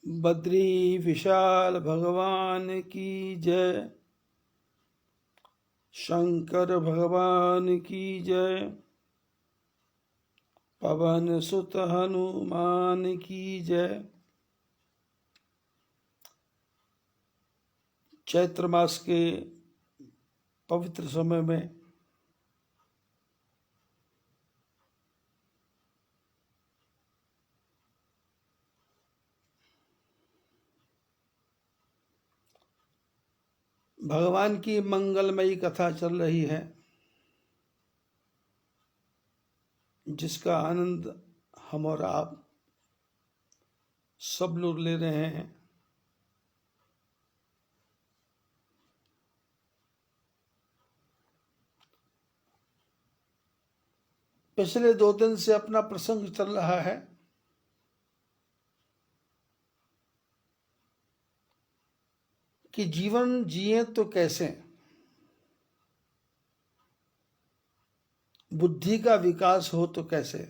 बद्री विशाल भगवान की जय। शंकर भगवान की जय। पवन सुत हनुमान की जय। चैत्र मास के पवित्र समय में भगवान की मंगलमयी कथा चल रही है, जिसका आनंद हम और आप सब लोग ले रहे हैं। पिछले 2 दिन से अपना प्रसंग चल रहा है कि जीवन जिए तो कैसे, बुद्धि का विकास हो तो कैसे।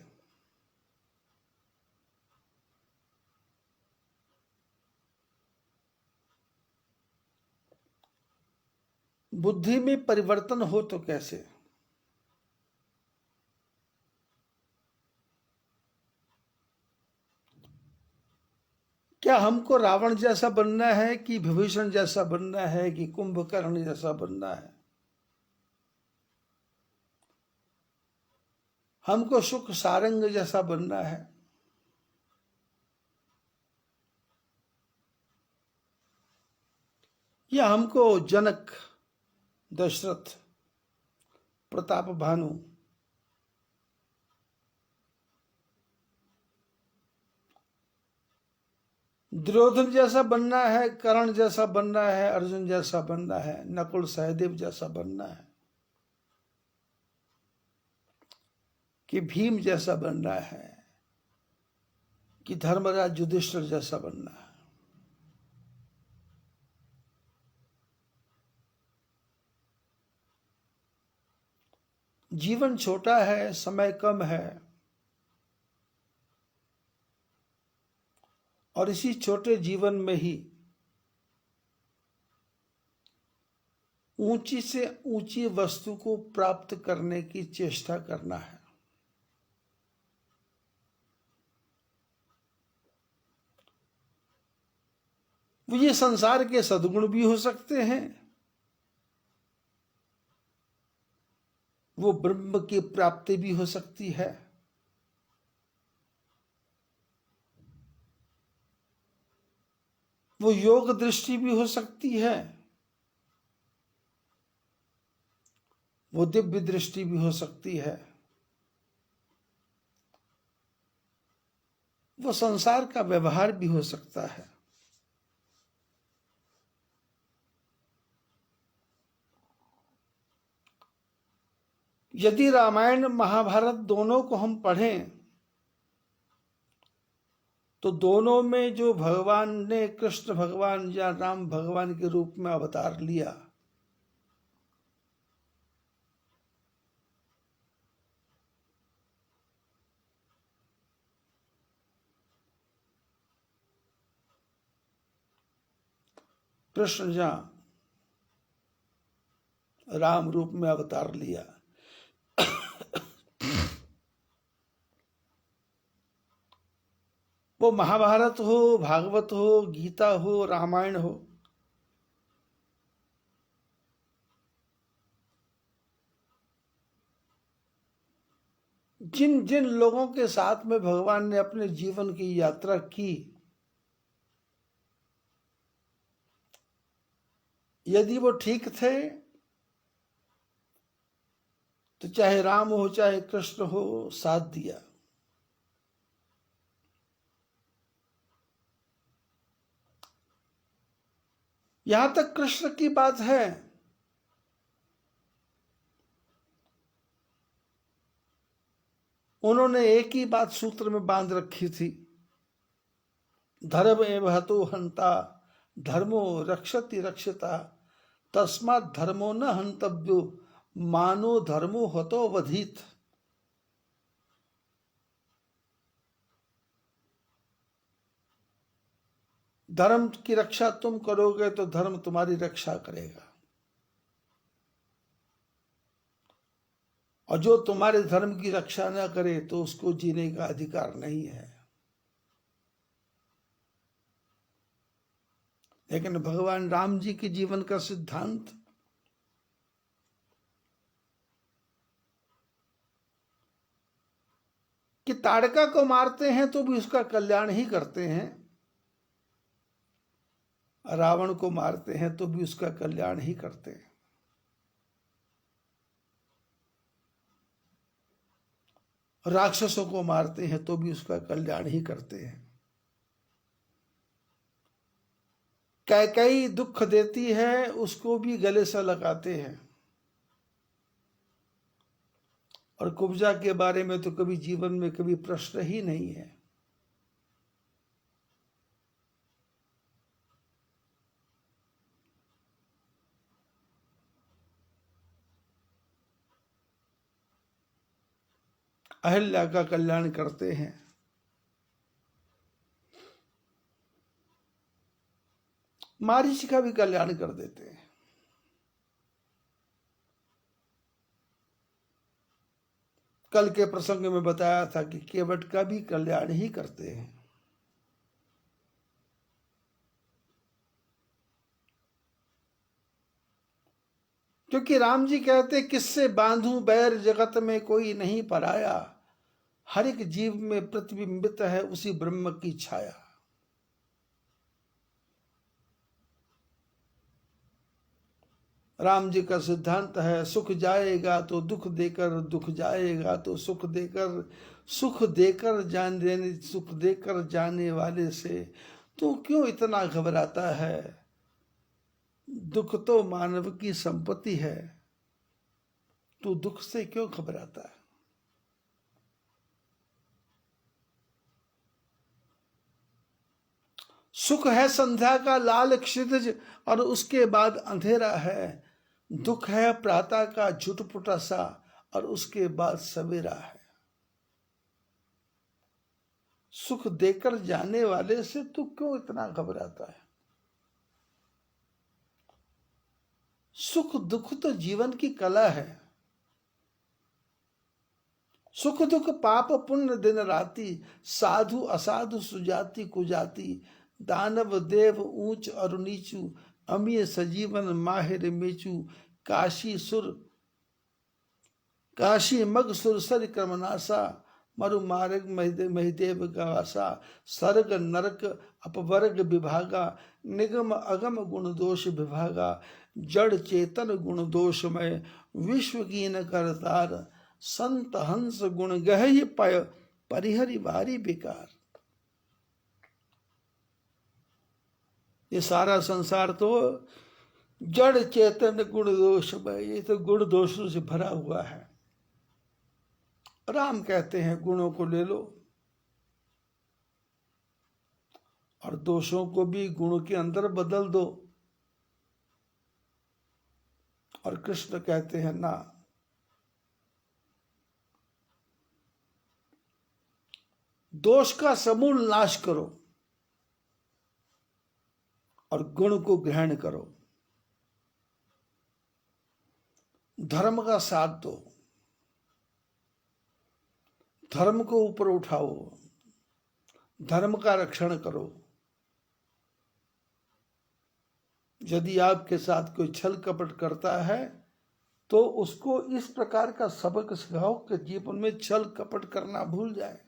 बुद्धि में परिवर्तन हो तो कैसे। क्या हमको रावण जैसा बनना है कि विभीषण जैसा बनना है कि कुंभकर्ण जैसा बनना है। हमको सुख सारंग जैसा बनना है या हमको जनक, दशरथ, प्रताप भानु, दुर्योधन जैसा बनना है, कर्ण जैसा बनना है, अर्जुन जैसा बनना है, नकुल सहदेव जैसा बनना है कि भीम जैसा बनना है कि धर्मराज युधिष्ठिर जैसा बनना है। जीवन छोटा है, समय कम है और इसी छोटे जीवन में ही ऊंची से ऊंची वस्तु को प्राप्त करने की चेष्टा करना है। वो ये संसार के सद्गुण भी हो सकते हैं, वो ब्रह्म की प्राप्ति भी हो सकती है, वो योग दृष्टि भी हो सकती है, वो दिव्य दृष्टि भी हो सकती है, वो संसार का व्यवहार भी हो सकता है। यदि रामायण महाभारत दोनों को हम पढ़ें तो दोनों में जो भगवान ने कृष्ण भगवान या राम भगवान के रूप में अवतार लिया, कृष्ण जहां राम रूप में अवतार लिया, वो महाभारत हो, भागवत हो, गीता हो, रामायण हो, जिन जिन लोगों के साथ में भगवान ने अपने जीवन की यात्रा की, यदि वो ठीक थे तो चाहे राम हो चाहे कृष्ण हो, साथ दिया। यहां तक कृष्ण की बात है, उन्होंने एक ही बात सूत्र में बांध रखी थी, धर्म एव हतो हंता धर्मो रक्षति रक्षिता तस्मात् धर्मो न हंतव्यो मानो धर्मो हतो वधित। धर्म की रक्षा तुम करोगे तो धर्म तुम्हारी रक्षा करेगा, और जो तुम्हारे धर्म की रक्षा न करे तो उसको जीने का अधिकार नहीं है। लेकिन भगवान राम जी के जीवन का सिद्धांत कि ताड़का को मारते हैं तो भी उसका कल्याण ही करते हैं, रावण को मारते हैं तो भी उसका कल्याण ही करते हैं। राक्षसों को मारते हैं तो भी उसका कल्याण ही करते हैं। कैकेयी दुख देती है उसको भी गले से लगाते हैं, और कुब्जा के बारे में तो कभी जीवन में कभी प्रश्न ही नहीं है। अहिल्या का कल्याण करते हैं, मारीच का भी कल्याण कर देते हैं। कल के प्रसंग में बताया था कि केवट का भी कल्याण ही करते हैं। क्योंकि राम जी कहते किससे बांधूं बैर जगत में कोई नहीं पराया, हर एक जीव में प्रतिबिंबित है उसी ब्रह्म की छाया। राम जी का सिद्धांत है सुख जाएगा तो दुख देकर, दुख जाएगा तो सुख देकर, सुख देकर जाने वाले से तो क्यों इतना घबराता है। दुख तो मानव की संपत्ति है, तू दुख से क्यों घबराता है। सुख है संध्या का लाल क्षितिज और उसके बाद अंधेरा है, दुख है प्रातः का झुटपुटा सा और उसके बाद सवेरा है। सुख देकर जाने वाले से तू क्यों इतना घबराता है। सुख दुख तो जीवन की कला है। सुख दुख पाप पुण्य दिन राति, साधु असाधु सुजाति कुजाति, दानव देव ऊंच और नीचू, अमीय सजीवन माहिर मेचू, काशी मग सुरसर क्रमनासा, मरु मार्ग महिदेव गवासा, सर्ग नरक अपवर्ग विभागा, निगम अगम गुण दोष विभागा, जड़ चेतन गुण दोषमय, विश्व की न करतार, संत हंस गुण गहय पय, परिहरि भारी विकार। ये सारा संसार तो जड़ चेतन गुण दोषमय, ये तो गुण दोषों से भरा हुआ है। राम कहते हैं गुणों को ले लो और दोषों को भी गुणों के अंदर बदल दो, और कृष्ण कहते हैं ना, दोष का समूल नाश करो और गुण को ग्रहण करो, धर्म का साथ दो, धर्म को ऊपर उठाओ, धर्म का रक्षण करो। यदि आपके साथ कोई छल कपट करता है तो उसको इस प्रकार का सबक सिखाओ कि जीवन में छल कपट करना भूल जाए।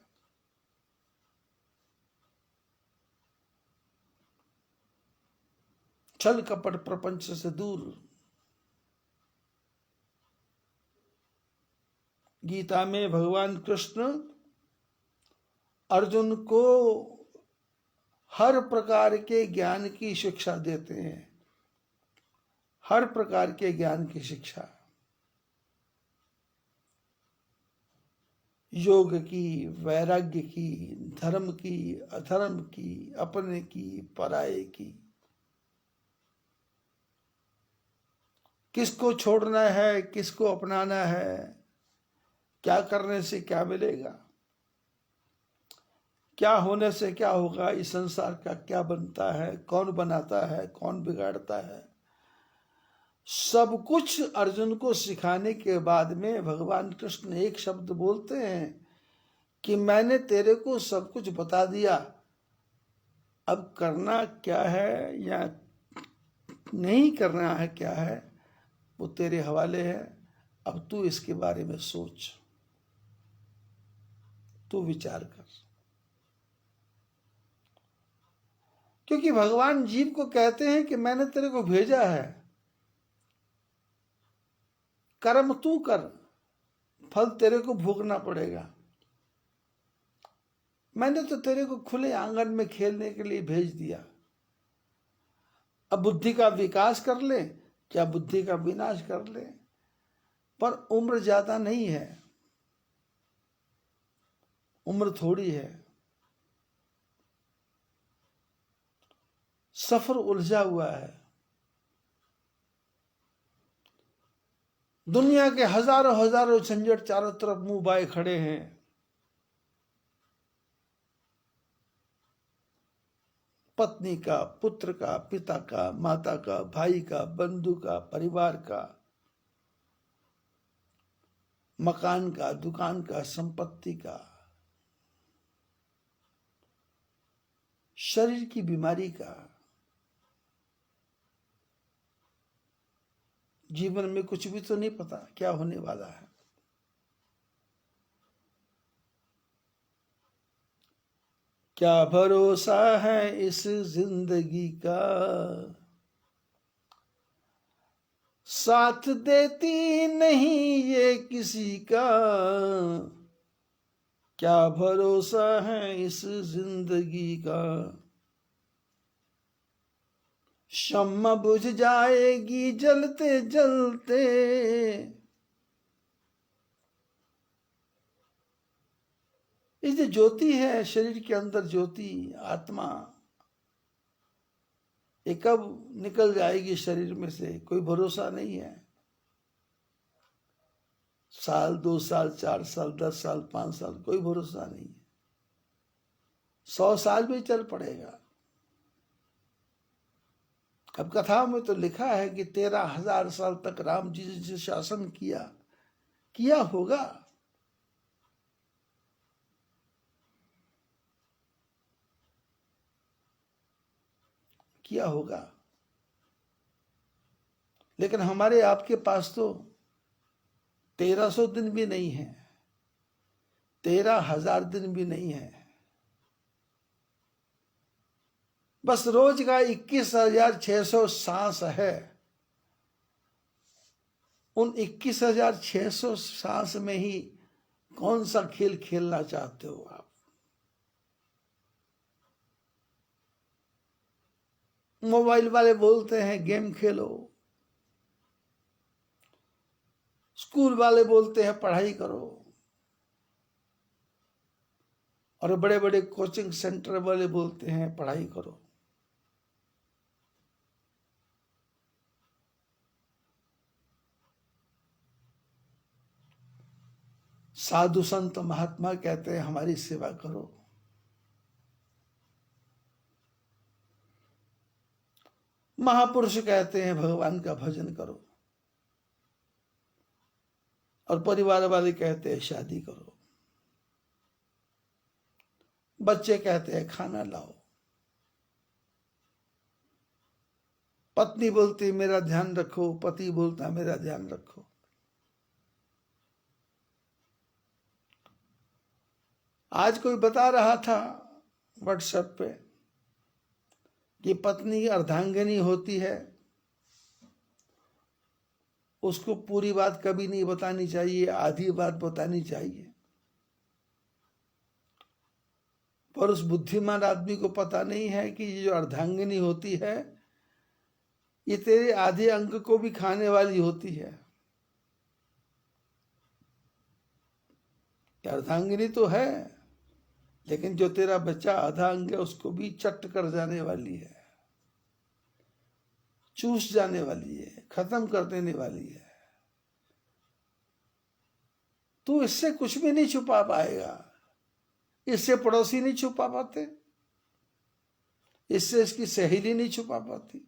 छल कपट प्रपंच से दूर। गीता में भगवान कृष्ण अर्जुन को हर प्रकार के ज्ञान की शिक्षा देते हैं, हर प्रकार के ज्ञान की शिक्षा, योग की, वैराग्य की, धर्म की, अधर्म की, अपने की, पराये की। किसको छोड़ना है, किसको अपनाना है, क्या करने से क्या मिलेगा, क्या होने से क्या होगा, इस संसार का क्या बनता है, कौन बनाता है, कौन बिगाड़ता है, सब कुछ अर्जुन को सिखाने के बाद में भगवान कृष्ण एक शब्द बोलते हैं कि मैंने तेरे को सब कुछ बता दिया, अब करना क्या है या नहीं करना है क्या है वो तेरे हवाले है, अब तू इसके बारे में सोच, तू विचार कर। क्योंकि भगवान जीव को कहते हैं कि मैंने तेरे को भेजा है, कर्म तू कर, फल तेरे को भोगना पड़ेगा। मैंने तो तेरे को खुले आंगन में खेलने के लिए भेज दिया, अब बुद्धि का विकास कर ले क्या बुद्धि का विनाश कर ले, पर उम्र ज्यादा नहीं है, उम्र थोड़ी है, सफर उलझा हुआ है, दुनिया के हजारों हजारों झंझट चारों तरफ मुंह बाए खड़े हैं। पत्नी का, पुत्र का, पिता का, माता का, भाई का, बंधु का, परिवार का, मकान का, दुकान का, संपत्ति का, शरीर की बीमारी का, जीवन में कुछ भी तो नहीं पता क्या होने वाला है। क्या भरोसा है इस जिंदगी का, साथ देती नहीं ये किसी का, क्या भरोसा है इस जिंदगी का, शम्मा बुझ जाएगी जलते जलते, ये जो ज्योति है शरीर के अंदर, ज्योति आत्मा, ये कब निकल जाएगी शरीर में से कोई भरोसा नहीं है। साल, 2 साल, 4 साल, 10 साल, 5 साल, कोई भरोसा नहीं है। 100 साल भी चल पड़ेगा। अब कथा में तो लिखा है कि 13,000 साल तक राम जी ने शासन किया होगा। किया होगा, लेकिन हमारे आपके पास तो 1300 दिन भी नहीं है, 13,000 दिन भी नहीं है, बस रोज का 21,600 सांस है। उन 21,600 सांस में ही कौन सा खेल खेलना चाहते हो आप? मोबाइल वाले बोलते हैं गेम खेलो, स्कूल वाले बोलते हैं पढ़ाई करो, और बड़े बड़े कोचिंग सेंटर वाले बोलते हैं पढ़ाई करो। साधु संत महात्मा कहते हैं हमारी सेवा करो, महापुरुष कहते हैं भगवान का भजन करो, और परिवार वाले कहते हैं शादी करो, बच्चे कहते हैं खाना लाओ, पत्नी बोलती मेरा ध्यान रखो, पति बोलता मेरा ध्यान रखो। आज कोई बता रहा था व्हाट्सएप पे कि पत्नी अर्धांगिनी होती है, उसको पूरी बात कभी नहीं बतानी चाहिए, आधी बात बतानी चाहिए। पर उस बुद्धिमान आदमी को पता नहीं है कि ये जो अर्धांगिनी होती है ये तेरे आधे अंग को भी खाने वाली होती है। अर्धांगिनी तो है, लेकिन जो तेरा बच्चा आधा अंग है उसको भी चट कर जाने वाली है, चूस जाने वाली है, खत्म कर देने वाली है। तू इससे कुछ भी नहीं छुपा पाएगा। इससे पड़ोसी नहीं छुपा पाते, इससे इसकी सहेली नहीं छुपा पाती,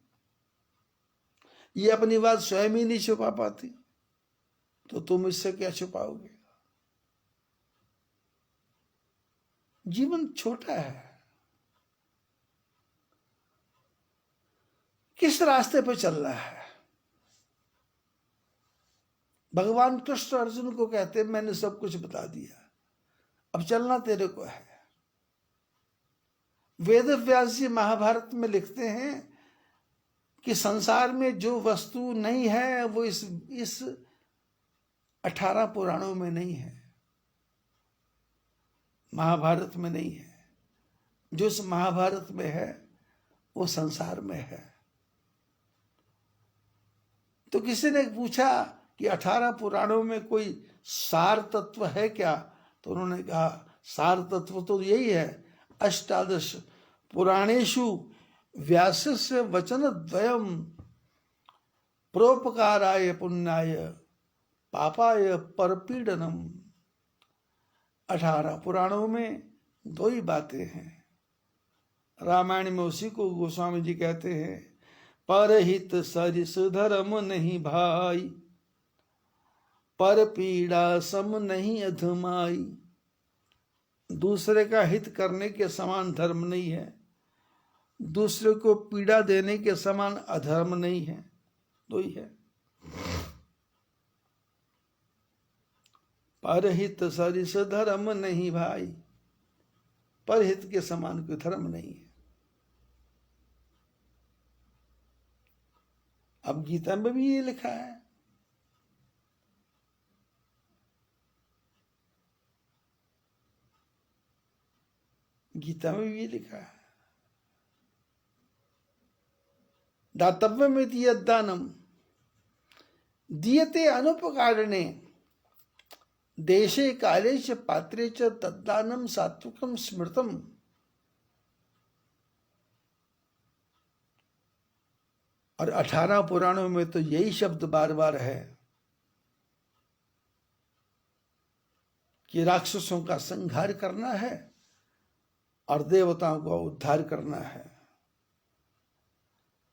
ये अपनी बात स्वयं ही नहीं छुपा पाती, तो तुम इससे क्या छुपाओगे? जीवन छोटा है। किस रास्ते पर चल रहा है? भगवान कृष्ण अर्जुन को कहते हैं मैंने सब कुछ बता दिया, अब चलना तेरे को है। वेद व्यास जी महाभारत में लिखते हैं कि संसार में जो वस्तु नहीं है वो इस 18 पुराणों में नहीं है, महाभारत में नहीं है। जो इस महाभारत में है वो संसार में है। तो किसी ने पूछा कि 18 पुराणों में कोई सार तत्व है क्या? तो उन्होंने कहा सार तत्व तो यही है, अष्टादश पुराणेषु व्यासस्य वचनद्वयम् परोपकाराय पुण्याय पापाय परपीडनम। 18 पुराणों में 2 ही बातें हैं। रामायण में उसी को गोस्वामी जी कहते हैं, परहित सरिस धर्म नहीं भाई, पर पीड़ा सम नहीं अधमाई। दूसरे का हित करने के समान धर्म नहीं है, दूसरे को पीड़ा देने के समान अधर्म नहीं है। 2 ही है। परहित सरिस धर्म नहीं भाई, परहित के समान कोई धर्म नहीं है। अब गीता में भी ये लिखा है। गीता में भी ये लिखा है, दातव्यम इति यद्दानम दीयते अनुपकारणे देशे काले च पात्रे च तद्दानम सात्विकम स्मृतम। और 18 पुराणों में तो यही शब्द बार बार है कि राक्षसों का संहार करना है और देवताओं का उद्धार करना है।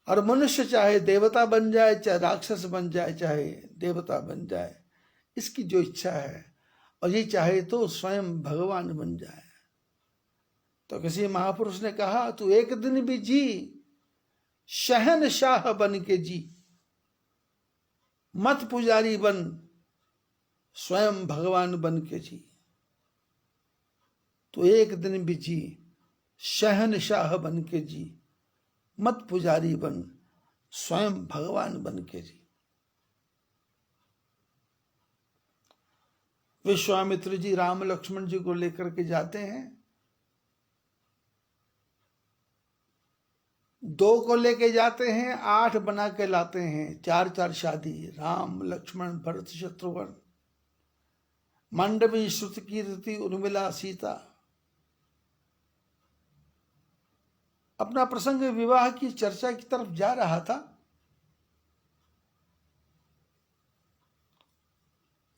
और मनुष्य चाहे देवता बन जाए, चाहे राक्षस बन जाए, चाहे देवता बन जाए, इसकी जो इच्छा है, और ये चाहे तो स्वयं भगवान बन जाए। तो किसी महापुरुष ने कहा तू एक दिन भी जी शहनशाह बन के जी, मत पुजारी बन, स्वयं भगवान बन के जी। तो एक दिन भी जी शहनशाह बन के जी, मत पुजारी बन, स्वयं भगवान बन के जी। विश्वामित्र जी राम लक्ष्मण जी को लेकर के जाते हैं, 2 को लेके जाते हैं, 8 बना के लाते हैं, 4 शादी, राम लक्ष्मण भरत शत्रुघ्न, मांडवी श्रुत कीर्ति उर्मिला सीता। अपना प्रसंग विवाह की चर्चा की तरफ जा रहा था,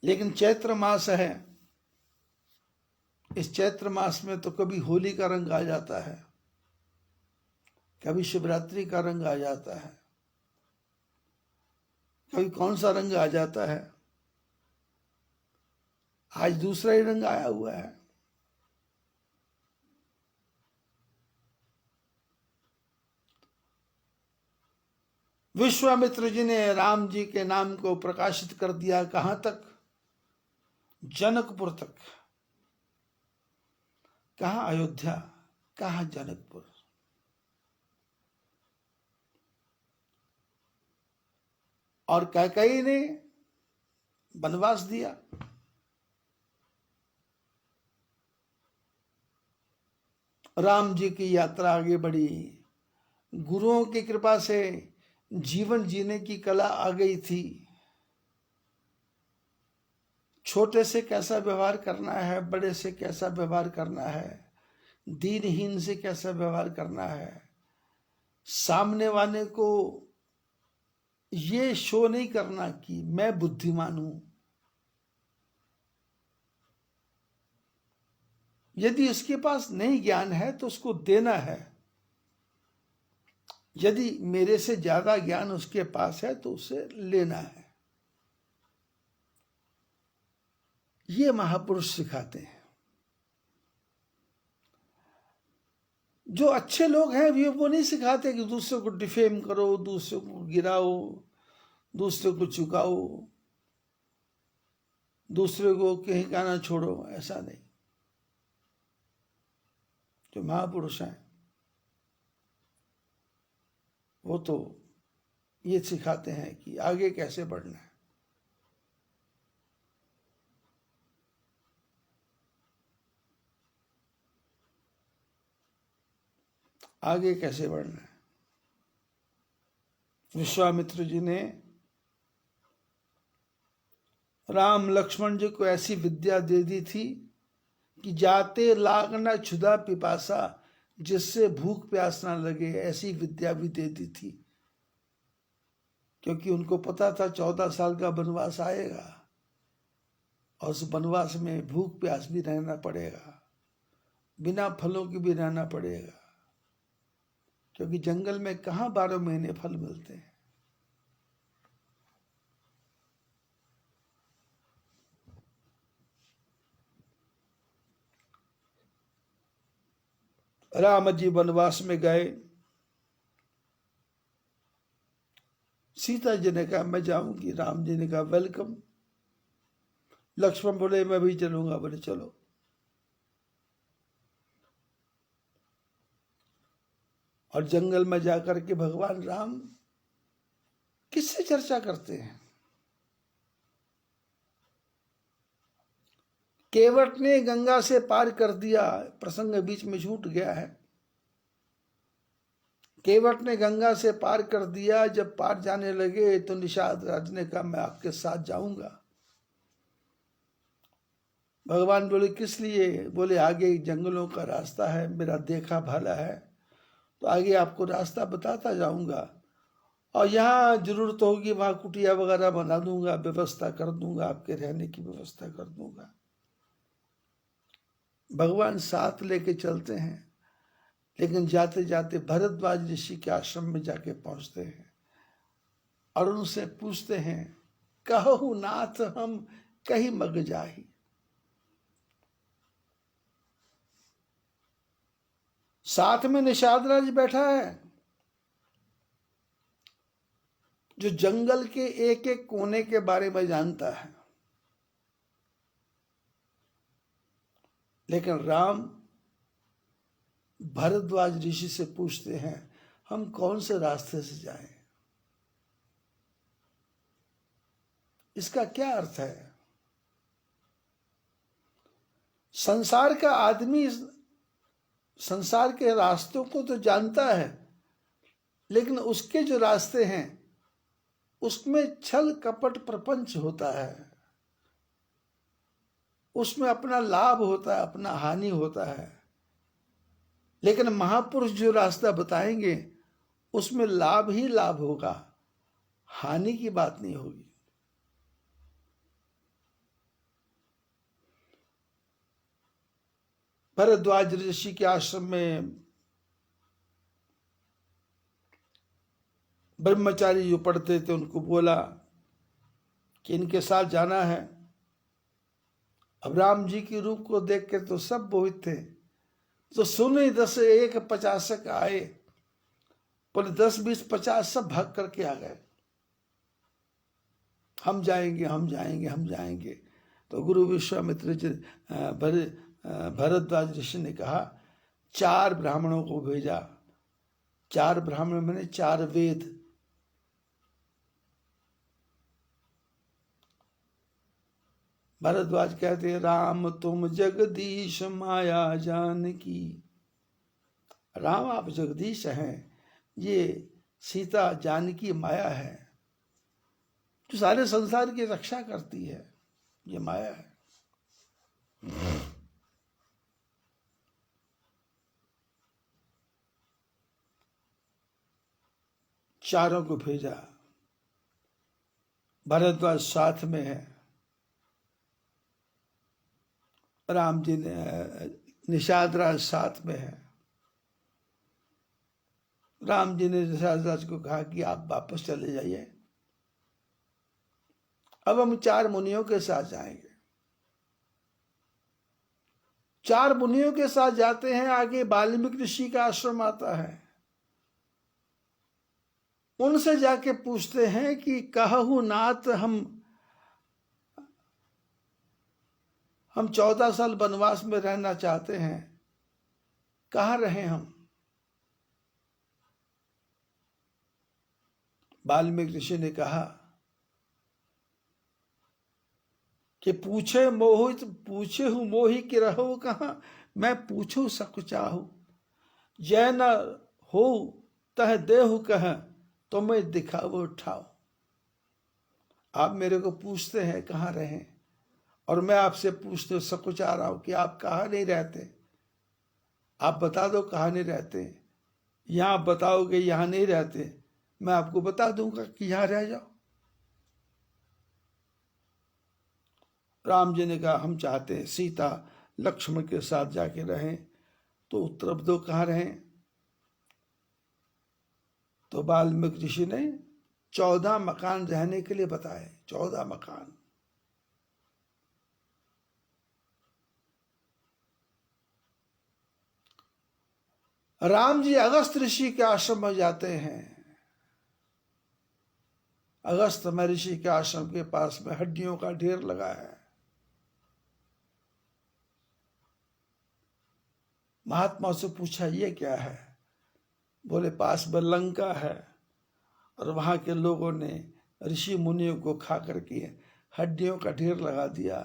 लेकिन चैत्र मास है। इस चैत्र मास में तो कभी होली का रंग आ जाता है, कभी शिवरात्रि का रंग आ जाता है, कभी कौन सा रंग आ जाता है। आज दूसरा ही रंग आया हुआ है। विश्वामित्र जी ने राम जी के नाम को प्रकाशित कर दिया। कहां तक? जनकपुर तक। कहां अयोध्या, कहां जनकपुर। और कैकेयी ने वनवास दिया। राम जी की यात्रा आगे बढ़ी। गुरुओं की कृपा से जीवन जीने की कला आ गई थी। छोटे से कैसा व्यवहार करना है, बड़े से कैसा व्यवहार करना है, दीनहीन से कैसा व्यवहार करना है, सामने वाले को ये शो नहीं करना कि मैं बुद्धिमान हूं। यदि उसके पास नहीं ज्ञान है तो उसको देना है, यदि मेरे से ज्यादा ज्ञान उसके पास है तो उसे लेना है। ये महापुरुष सिखाते हैं। जो अच्छे लोग हैं वो नहीं सिखाते कि दूसरे को डिफेम करो, दूसरे को गिराओ, दूसरे को चुकाओ, दूसरे को कहीं का ना छोड़ो, ऐसा नहीं। जो महापुरुष हैं वो तो ये सिखाते हैं कि आगे कैसे बढ़ना है, आगे कैसे बढ़ना है। विश्वामित्र जी ने राम लक्ष्मण जी को ऐसी विद्या दे दी थी कि जाते लागना क्षुधा पिपासा, जिससे भूख प्यास ना लगे, ऐसी विद्या भी दे दी थी। क्योंकि उनको पता था 14 साल का वनवास आएगा और उस वनवास में भूख प्यास भी रहना पड़ेगा, बिना फलों के भी रहना पड़ेगा, क्योंकि जंगल में कहाँ 12 महीने फल मिलते हैं। राम जी वनवास में गए। सीता जी ने कहा मैं जाऊंगी, राम जी ने कहा वेलकम। लक्ष्मण बोले मैं भी चलूंगा, बोले चलो। और जंगल में जाकर के भगवान राम किससे चर्चा करते हैं? केवट ने गंगा से पार कर दिया, प्रसंग बीच में छूट गया है। केवट ने गंगा से पार कर दिया, जब पार जाने लगे तो निषाद राज ने कहा मैं आपके साथ जाऊंगा। भगवान बोले किस लिए? बोले आगे जंगलों का रास्ता है, मेरा देखा भाला है, तो आगे आपको रास्ता बताता जाऊंगा, और यहाँ जरूरत होगी वहां कुटिया वगैरह बना दूंगा, व्यवस्था कर दूंगा, आपके रहने की व्यवस्था कर दूंगा। भगवान साथ लेके चलते हैं, लेकिन जाते जाते भरद्वाज ऋषि के आश्रम में जाके पहुंचते हैं और उनसे पूछते हैं कहो नाथ हम कहीं मग जाही। साथ में निषाद राज बैठा है जो जंगल के एक एक कोने के बारे में जानता है, लेकिन राम भरद्वाज ऋषि से पूछते हैं हम कौन से रास्ते से जाएं। इसका क्या अर्थ है? संसार का आदमी संसार के रास्तों को तो जानता है, लेकिन उसके जो रास्ते हैं उसमें छल कपट प्रपंच होता है, उसमें अपना लाभ होता है, अपना हानि होता है। लेकिन महापुरुष जो रास्ता बताएंगे उसमें लाभ ही लाभ होगा, हानि की बात नहीं होगी। भरद्वाज ऋषि के आश्रम में ब्रह्मचारी जो पढ़ते थे उनको बोला कि इनके साथ जाना है। अब राम जी के रूप को देख के तो सब मोहित थे, तो सुने 10 1 50 आए, बोले 10 20 50 सब भाग करके आ गए, हम जाएंगे हम जाएंगे हम जाएंगे। तो गुरु विश्वामित्र जी भरद्वाज ऋषि ने कहा 4 ब्राह्मणों को भेजा। 4 ब्राह्मण मैंने 4 वेद। भरद्वाज कहते हैं राम तुम जगदीश माया जानकी। राम आप जगदीश हैं, ये सीता जानकी माया है जो सारे संसार की रक्षा करती है, ये माया है। चारों को भेजा, भरद्वाज साथ में है। राम जी ने निषाद राज साथ में है। राम जी ने निषाद राज को कहा कि आप वापस चले जाइए, अब हम 4 मुनियों के साथ जाएंगे। 4 मुनियों के साथ जाते हैं। आगे वाल्मीकि ऋषि का आश्रम आता है। उनसे जाके पूछते हैं कि कहु नाथ, हम 14 साल वनवास में रहना चाहते हैं, कहाँ रहे हम? वाल्मीकि ऋषि ने कहा कि पूछे हूं मोहि कि रहो कहाँ, मैं पूछू सक चाहू, जय न हो तह देहु कह, तो मैं दिखाओ ठाओ। आप मेरे को पूछते हैं कहाँ रहे, और मैं आपसे पूछते सकुचा रहा हूं कि आप कहाँ नहीं रहते। आप बता दो कहाँ नहीं रहते। यहां बताओगे यहां नहीं रहते, मैं आपको बता दूंगा कि यहां रह जाओ। राम जी ने कहा हम चाहते हैं सीता लक्ष्मण के साथ जाके रहें, तो उत्तर दो कहाँ रहें। तो वाल्मीकि ऋषि ने 14 मकान रहने के लिए बताए। 14 मकान। राम जी अगस्त ऋषि के आश्रम में जाते हैं। अगस्त महर्षि के आश्रम के पास में हड्डियों का ढेर लगा है। महात्मा से पूछा ये क्या है? बोले पास में लंका है, और वहां के लोगों ने ऋषि मुनियों को खा करके हड्डियों का ढेर लगा दिया।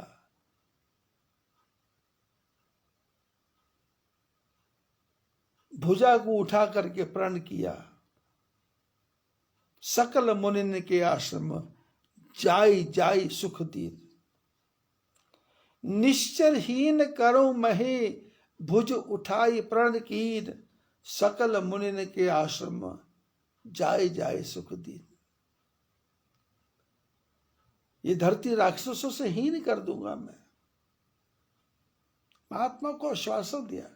भुजा को उठा करके प्रण किया। सकल मुनि के आश्रम जाई जाई सुख दीन, निश्चर हीन करो महे भुज उठाई प्रण कीन, सकल मुनि के आश्रम जाए जाए सुख दीन। ये धरती राक्षसों से हीन कर दूंगा मैं। महात्मा को आश्वासन दिया।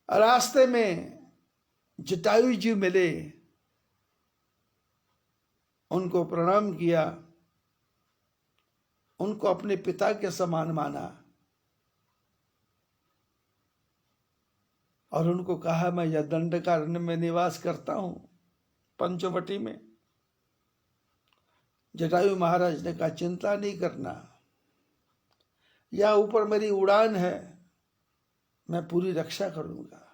रास्ते में जटायु जी मिले, उनको प्रणाम किया, उनको अपने पिता के समान माना, और उनको कहा मैं यह दंडकारण्य में निवास करता हूं, पंचवटी में। जटायु महाराज ने कहा चिंता नहीं करना, या ऊपर मेरी उड़ान है, मैं पूरी रक्षा करूंगा।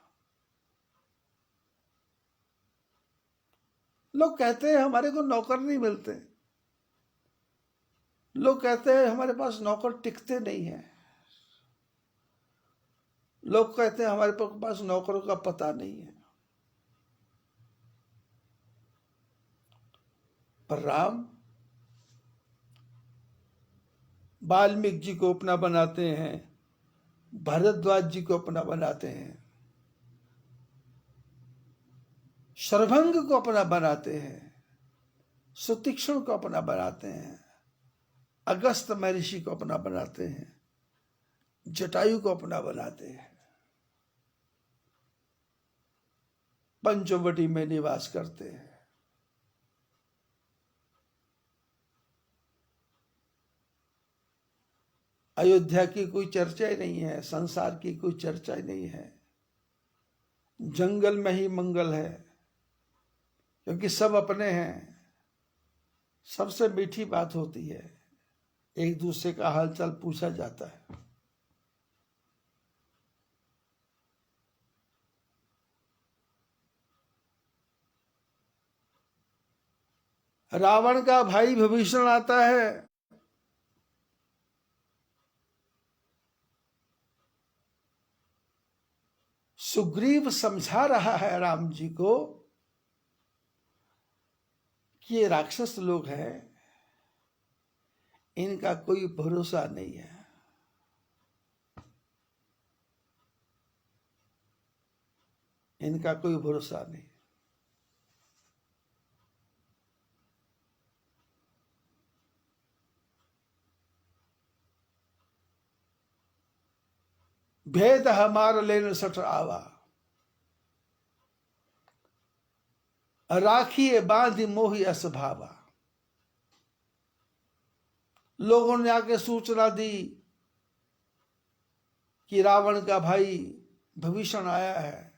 लोग कहते हैं हमारे को नौकर नहीं मिलते, लोग कहते हैं हमारे पास नौकर टिकते नहीं है, लोग कहते हैं हमारे पास नौकरों का पता नहीं है। पर राम वाल्मीकि जी को अपना बनाते हैं, भरद्वाज जी को अपना बनाते हैं, शरभंग को अपना बनाते हैं, सुतीक्ष्ण को अपना बनाते हैं, अगस्त महर्षि को अपना बनाते हैं, जटायु को अपना बनाते हैं, पंचवटी में निवास करते हैं। अयोध्या की कोई चर्चा ही नहीं है, संसार की कोई चर्चा ही नहीं है। जंगल में ही मंगल है, क्योंकि सब अपने हैं। सबसे मीठी बात होती है, एक दूसरे का हालचाल पूछा जाता है। रावण का भाई विभीषण आता है, सुग्रीव समझा रहा है राम जी को कि ये राक्षस लोग हैं, इनका कोई भरोसा नहीं है। इनका कोई भरोसा नहीं। भेद हमार लेन सठ आवा, राखिए बांधी मोही असभावा। लोगों ने आके सूचना दी कि रावण का भाई विभीषण आया है।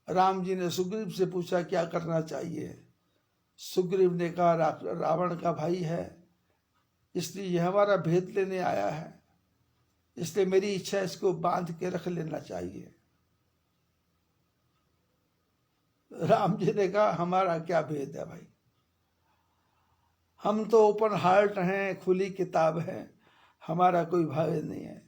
राम जी ने सुग्रीव से पूछा क्या करना चाहिए। सुग्रीव ने कहा रावण का भाई है, इसलिए यह हमारा भेद लेने आया है, इसलिए मेरी इच्छा है इसको बांध के रख लेना चाहिए। राम जी ने कहा हमारा क्या भेद है भाई, हम तो ओपन हार्ट हैं, खुली किताब है, हमारा कोई भेद नहीं है।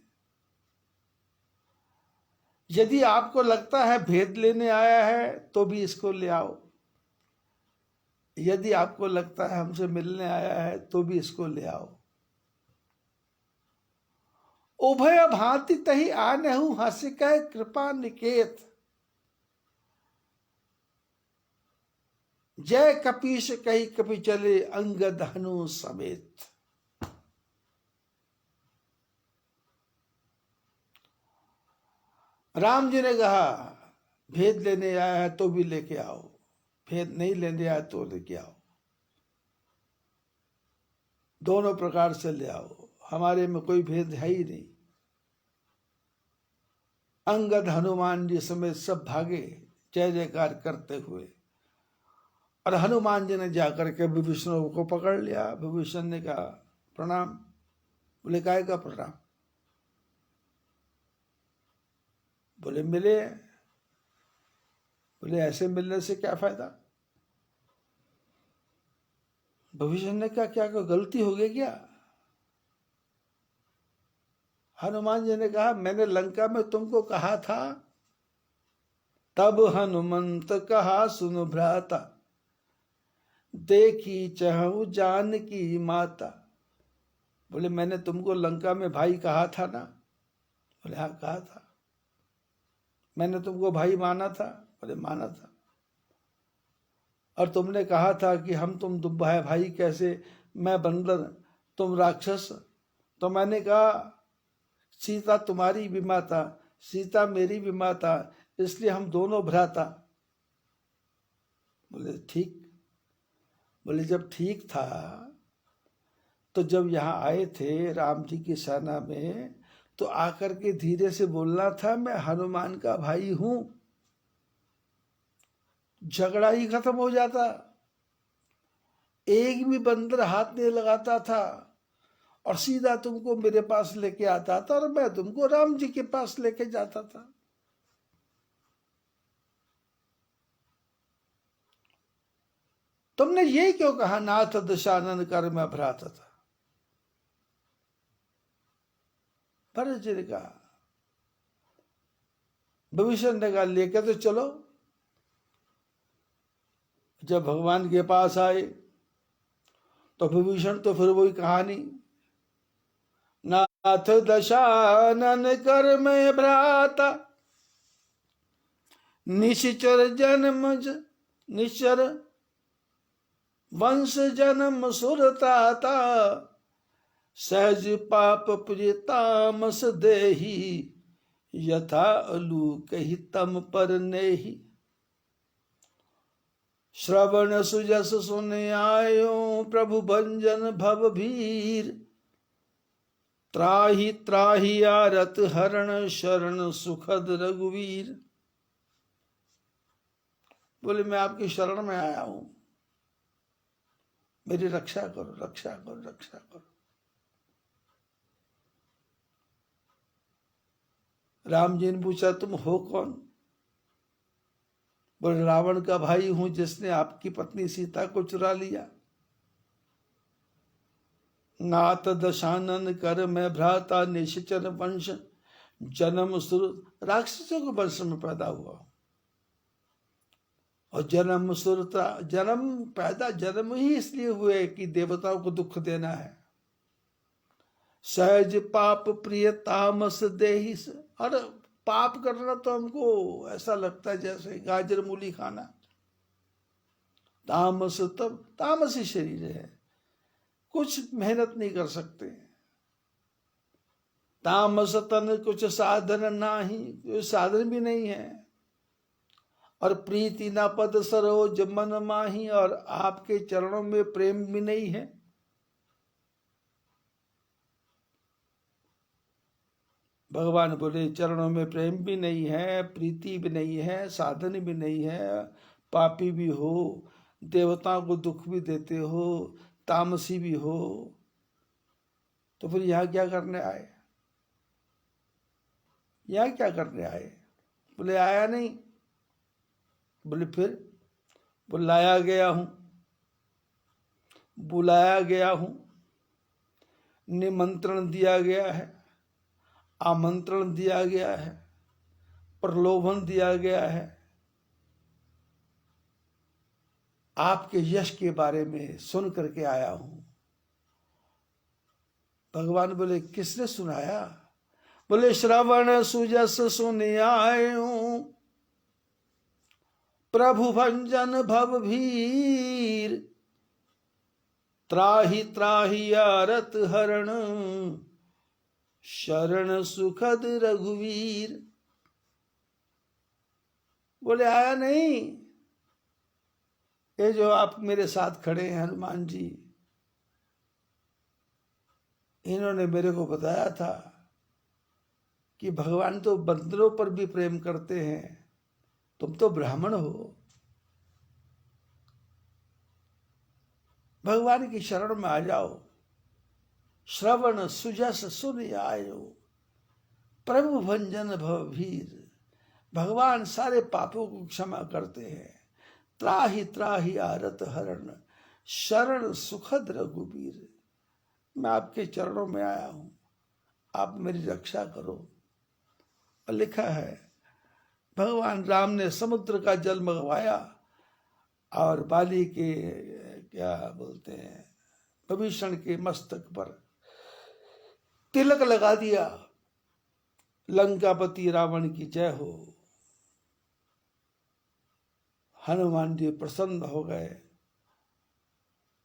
यदि आपको लगता है भेद लेने आया है तो भी इसको ले आओ, यदि आपको लगता है हमसे मिलने आया है तो भी इसको ले आओ। उभय भांति तही आनहु हंस कह कृपा निकेत, जय कपीश कही कपि चले अंगद हनु समेत। राम जी ने कहा भेद लेने आया है तो भी लेके आओ, भेद नहीं लेने आया तो लेके आओ, दोनों प्रकार से ले आओ, हमारे में कोई भेद है ही नहीं। अंगद हनुमान जी समेत सब भागे जय जयकार करते हुए, और हनुमान जी ने जाकर के विभीषण को पकड़ लिया। विभीषण ने कहा प्रणाम। बोले काय का प्रणाम? बोले मिले। बोले ऐसे मिलने से क्या फायदा? विभीषण ने कहा क्या कोई गलती हो गई क्या? हनुमान जी ने कहा मैंने लंका में तुमको कहा था, तब हनुमंत कहा सुन भ्राता, देखी चहु जान की माता। बोले मैंने तुमको लंका में भाई कहा था ना? बोले हाँ कहा था। मैंने तुमको भाई माना था? बोले माना था। और तुमने कहा था कि हम तुम भाई भाई कैसे, मैं बंदर तुम राक्षस। तो मैंने कहा सीता तुम्हारी भी माता, सीता मेरी भी माता, इसलिए हम दोनों भ्राता। बोले ठीक। बोले जब ठीक था तो जब यहाँ आए थे राम जी की सेना में तो आकर के धीरे से बोलना था मैं हनुमान का भाई हूं, झगड़ा ही खत्म हो जाता, एक भी बंदर हाथ नहीं लगाता था, और सीधा तुमको मेरे पास लेके आता था और मैं तुमको राम जी के पास लेके जाता था। तुमने ये क्यों कहा नाथ दशानन कर मैं भ्राता था? भरत जी ने कहा, विभीषण ने कहा लेके तो चलो। जब भगवान के पास आए तो विभीषण तो फिर वही कहानी, नाथ दशानन कर मैं भ्राता, निश्चर जन्म निश्चर वंश जन्म सुरताता, सहज पाप प्रिय तामस देही, यथा अलू कही तम पर नेही। श्रवण सुजस सुन आयो प्रभु भंजन भव भीर, त्राहि त्राहि आरत हरण शरण सुखद रघुवीर। बोले मैं आपकी शरण में आया हूं, मेरी रक्षा करो रक्षा करो रक्षा करो। राम जी ने पूछा तुम हो कौन? बोले रावण का भाई हूं जिसने आपकी पत्नी सीता को चुरा लिया। नाथ दशानन कर मैं भ्राता, निश्चर वंश जन्म सुर, राक्षसों के वंश में पैदा हुआ, और जन्म सुरता, जन्म ही इसलिए हुए कि देवताओं को दुख देना है। सहज पाप प्रिय तामस देहि, और पाप करना तो हमको ऐसा लगता है जैसे गाजर मूली खाना। तामस, तब तामसी शरीर है, कुछ मेहनत नहीं कर सकते। तामस तन कुछ साधन नाही, कोई साधन भी नहीं है। और प्रीति न पद सरोज मन माही, और आपके चरणों में प्रेम भी नहीं है। भगवान बोले चरणों में प्रेम भी नहीं है, प्रीति भी नहीं है, साधन भी नहीं है, पापी भी हो, देवताओं को दुख भी देते हो, तामसी भी हो, तो फिर यहाँ क्या करने आए? यहाँ क्या करने आए? बोले आया नहीं। बोले फिर? बुलाया गया हूं, बुलाया गया हूं, निमंत्रण दिया गया है, आमंत्रण दिया गया है, प्रलोभन दिया गया है, आपके यश के बारे में सुन करके आया हूं। भगवान बोले किसने सुनाया? बोले श्रवण सुजस सुन आयो, प्रभु भंजन भव भीर, त्राहि त्राहि आरत हरण, शरण सुखद रघुवीर। बोले आया नहीं। ये जो आप मेरे साथ खड़े हैं हनुमान जी, इन्होंने मेरे को बताया था कि भगवान तो बंदरों पर भी प्रेम करते हैं, तुम तो ब्राह्मण हो, भगवान की शरण में आ जाओ। श्रवण सुजस सुन आयो, प्रभु भंजन भव भीर। भगवान सारे पापों को क्षमा करते हैं। त्राहि त्राहि आरत हरण, शरण सुखद रघुबीर। मैं आपके चरणों में आया हूं, आप मेरी रक्षा करो। और लिखा है भगवान राम ने समुद्र का जल मंगवाया और बाली के क्या बोलते हैं विभीषण के मस्तक पर तिलक लगा दिया। लंकापति रावण की जय हो। हनुमान जी प्रसन्न हो गए।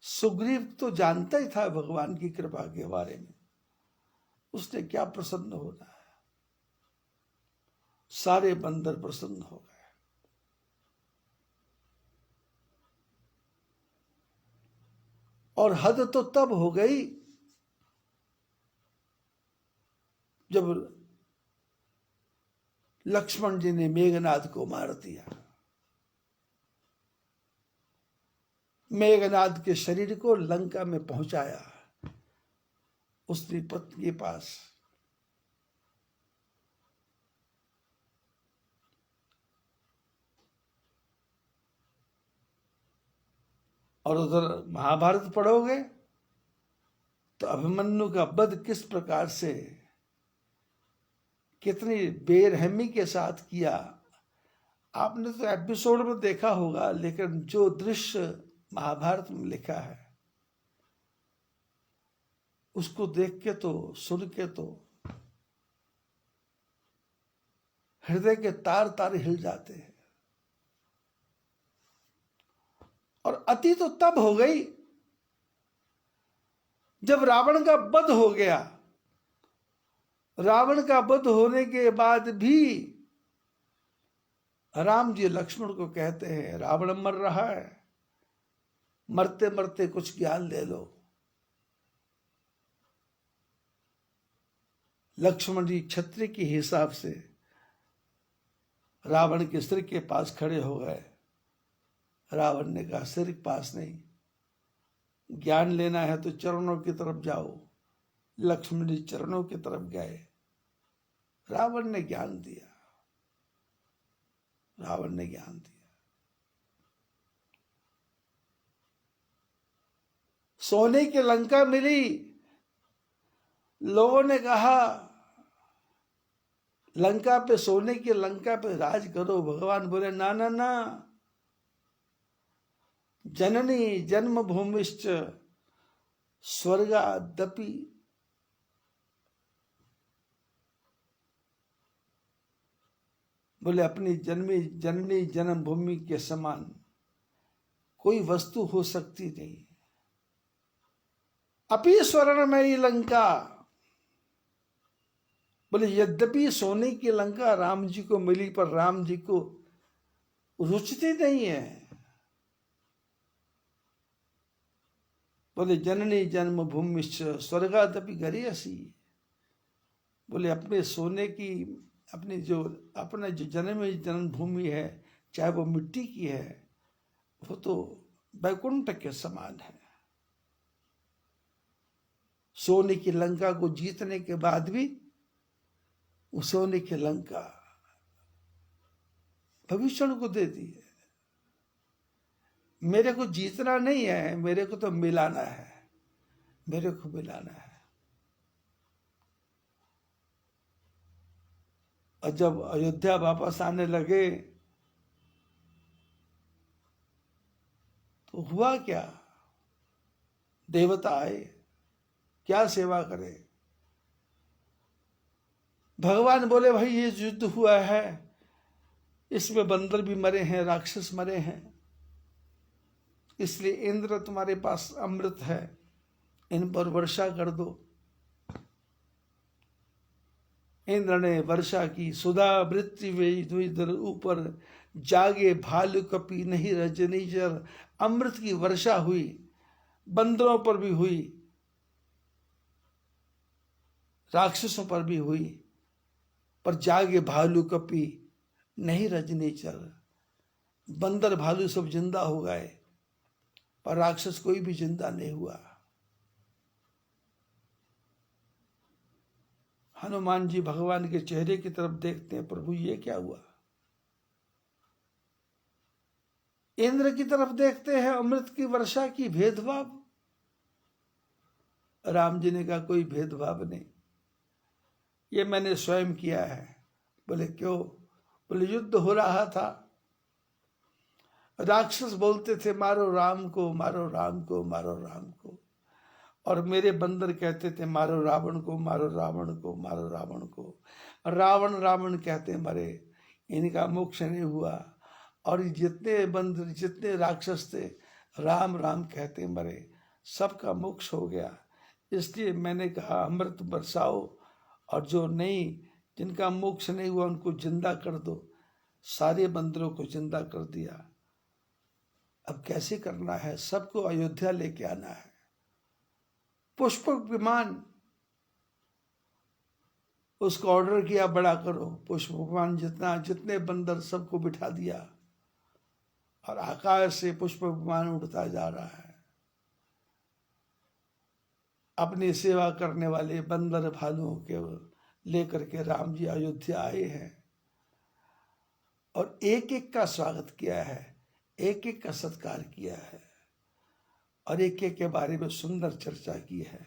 सुग्रीव तो जानता ही था भगवान की कृपा के बारे में, उसने क्या प्रसन्न होना है। सारे बंदर प्रसन्न हो गए। और हद तो तब हो गई जब लक्ष्मण जी ने मेघनाद को मार दिया। मेघनाद के शरीर को लंका में पहुंचाया उसकी पत्नी के पास। और उधर महाभारत पढ़ोगे तो अभिमन्यु का वध किस प्रकार से, कितनी बेरहमी के साथ किया। आपने तो एपिसोड में देखा होगा, लेकिन जो दृश्य महाभारत में लिखा है उसको देख के तो, सुन के तो हृदय के तार तार हिल जाते हैं। और अति तो तब हो गई जब रावण का वध हो गया। रावण का वध होने के बाद भी राम जी लक्ष्मण को कहते हैं रावण मर रहा है, मरते मरते कुछ ज्ञान ले लो। लक्ष्मण जी क्षत्रिय के हिसाब से रावण के सिर के पास खड़े हो गए। रावण ने कहा सिर के पास नहीं, ज्ञान लेना है तो चरणों की तरफ जाओ। लक्ष्मण जी चरणों की तरफ गए। रावण ने ज्ञान दिया, रावण ने ज्ञान दिया। सोने की लंका मिली। लोगों ने कहा लंका पे, सोने की लंका पे राज करो। भगवान बोले ना ना ना, जननी जन्मभूमिश्च स्वर्गादपि। बोले अपनी जननी जन्मभूमि के समान कोई वस्तु हो सकती नहीं। अपि स्वर्णमयी लंका, बोले यद्यपि सोने की लंका राम जी को मिली पर राम जी को रुचती नहीं है। बोले जननी जन्म भूमि स्वर्गादपि गरीयसी। बोले अपने सोने की अपना जो जन्मभूमि है, चाहे वो मिट्टी की है, वो तो वैकुंठ के समान है। सोने की लंका को जीतने के बाद भी वो सोने की लंका भविष्य को दे दी है। मेरे को जीतना नहीं है, मेरे को तो मिलाना है, मेरे को मिलाना है। और जब अयोध्या वापस आने लगे तो हुआ क्या, देवता आए, क्या सेवा करे। भगवान बोले भाई ये युद्ध हुआ है, इसमें बंदर भी मरे हैं, राक्षस मरे हैं, इसलिए इंद्र तुम्हारे पास अमृत है, इन पर वर्षा कर दो। इंद्र ने वर्षा की, सुधा वृत्ति वे ऊपर जागे भालू कपि नहीं रजनीचर। अमृत की वर्षा हुई, बंदरों पर भी हुई, राक्षसों पर भी हुई, पर जागे भालू कपि नहीं रजनीचर। बंदर भालू सब जिंदा हो गए, पर राक्षस कोई भी जिंदा नहीं हुआ। हनुमान जी भगवान के चेहरे की तरफ देखते हैं, प्रभु ये क्या हुआ। इंद्र की तरफ देखते हैं, अमृत की वर्षा की, भेदभाव। राम जी ने कहा कोई भेदभाव नहीं, ये मैंने स्वयं किया है। बोले क्यों। बोले युद्ध हो रहा था, राक्षस बोलते थे मारो राम को, मारो राम को, मारो राम को, और मेरे बंदर कहते थे मारो रावण को, मारो रावण को, मारो रावण को। रावण रावण कहते मरे, इनका मोक्ष नहीं हुआ। और जितने बंदर, जितने राक्षस थे, राम राम कहते मरे, सबका मोक्ष हो गया। इसलिए मैंने कहा अमृत बरसाओ, और जो नहीं, जिनका मोक्ष नहीं हुआ उनको जिंदा कर दो। सारे बंदरों को जिंदा कर दिया। अब कैसे करना है, सबको अयोध्या लेके आना है। पुष्पक विमान, उसको ऑर्डर किया बड़ा करो, पुष्प विमान जितने बंदर सबको बिठा दिया, और आकाश से पुष्प विमान उड़ता जा रहा है। अपनी सेवा करने वाले बंदर भालुओं के लेकर के राम जी अयोध्या आए हैं, और एक एक का स्वागत किया है, एक एक का सत्कार किया है, और एक एक के बारे में सुंदर चर्चा की है,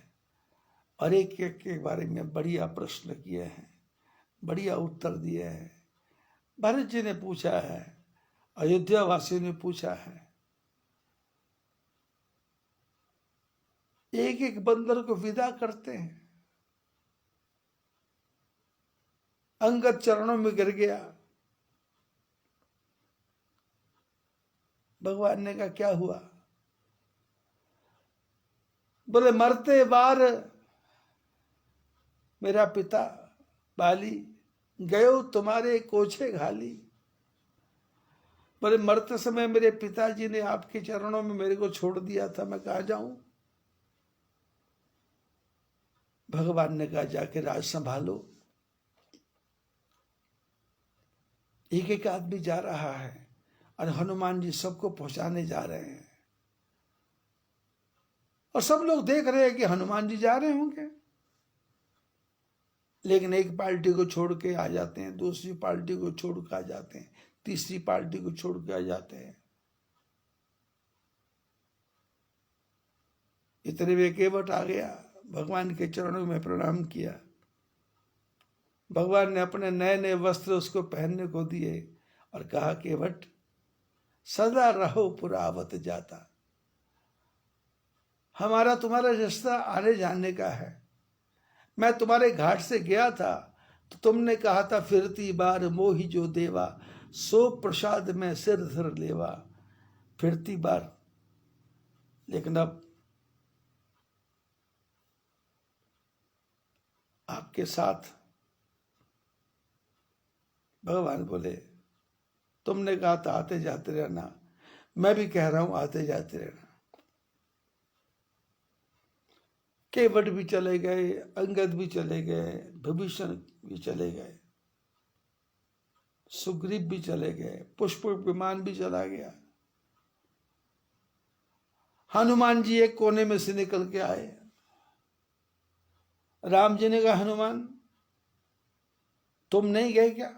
और एक एक के बारे में बढ़िया प्रश्न किए हैं, बढ़िया उत्तर दिए हैं। भरत जी ने पूछा है, अयोध्या वासियों ने पूछा है, एक एक बंदर को विदा करते हैं। अंगद चरणों में गिर गया। भगवान ने कहा क्या हुआ। बोले मरते बार मेरा पिता बाली, गयो तुम्हारे कोछे घाली। बोले मरते समय मेरे पिताजी ने आपके चरणों में मेरे को छोड़ दिया था, मैं कहाँ जाऊं। भगवान ने कहा जाके राज संभालो। एक एक आदमी जा रहा है, और हनुमान जी सबको पहुंचाने जा रहे हैं, और सब लोग देख रहे हैं कि हनुमान जी जा रहे होंगे, लेकिन एक पार्टी को छोड़ के आ जाते हैं, दूसरी पार्टी को छोड़ के आ जाते हैं, तीसरी पार्टी को छोड़ के आ जाते हैं। इतने में केवट आ गया, भगवान के चरणों में प्रणाम किया। भगवान ने अपने नए नए वस्त्र उसको पहनने को दिए, और कहा केवट सदा रहो पुरावत जाता। हमारा तुम्हारा रिश्ता आने जाने का है। मैं तुम्हारे घाट से गया था तो तुमने कहा था फिरती बार मोहि जो देवा, सो प्रसाद में सिर धर लेवा। फिरती बार, लेकिन अब आपके साथ भगवान बोले तुमने कहा था आते जाते रहना, मैं भी कह रहा हूं आते जाते रहना। केवट भी चले गए, अंगद भी चले गए, विभीषण भी चले गए, सुग्रीव भी चले गए, पुष्प विमान भी चला गया, हनुमान जी एक कोने में से निकल के आए। राम जी ने कहा हनुमान तुम नहीं गए क्या?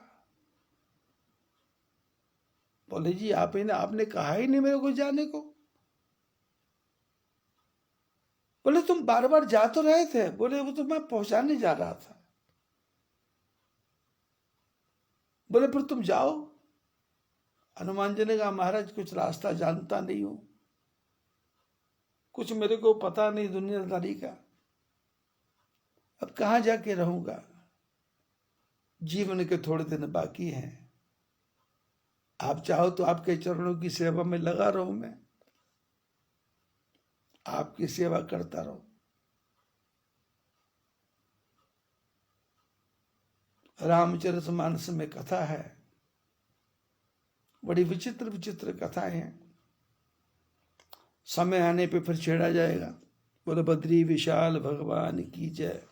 बोले जी आपने कहा ही नहीं मेरे को जाने को। बोले तुम बार बार जा तो रहे थे। बोले वो तो मैं पहुंचाने जा रहा था। बोले फिर तुम जाओ। हनुमान जी ने कहा महाराज कुछ रास्ता जानता नहीं हूं, कुछ मेरे को पता नहीं दुनियादारी का, अब कहां जाके रहूंगा, जीवन के थोड़े दिन बाकी हैं, आप चाहो तो आपके चरणों की सेवा में लगा रहूं, मैं आपकी सेवा करता रहूं। रामचरितमानस में कथा है, बड़ी विचित्र विचित्र कथाएं हैं, समय आने पे फिर छेड़ा जाएगा। बोले बद्री विशाल भगवान की जय।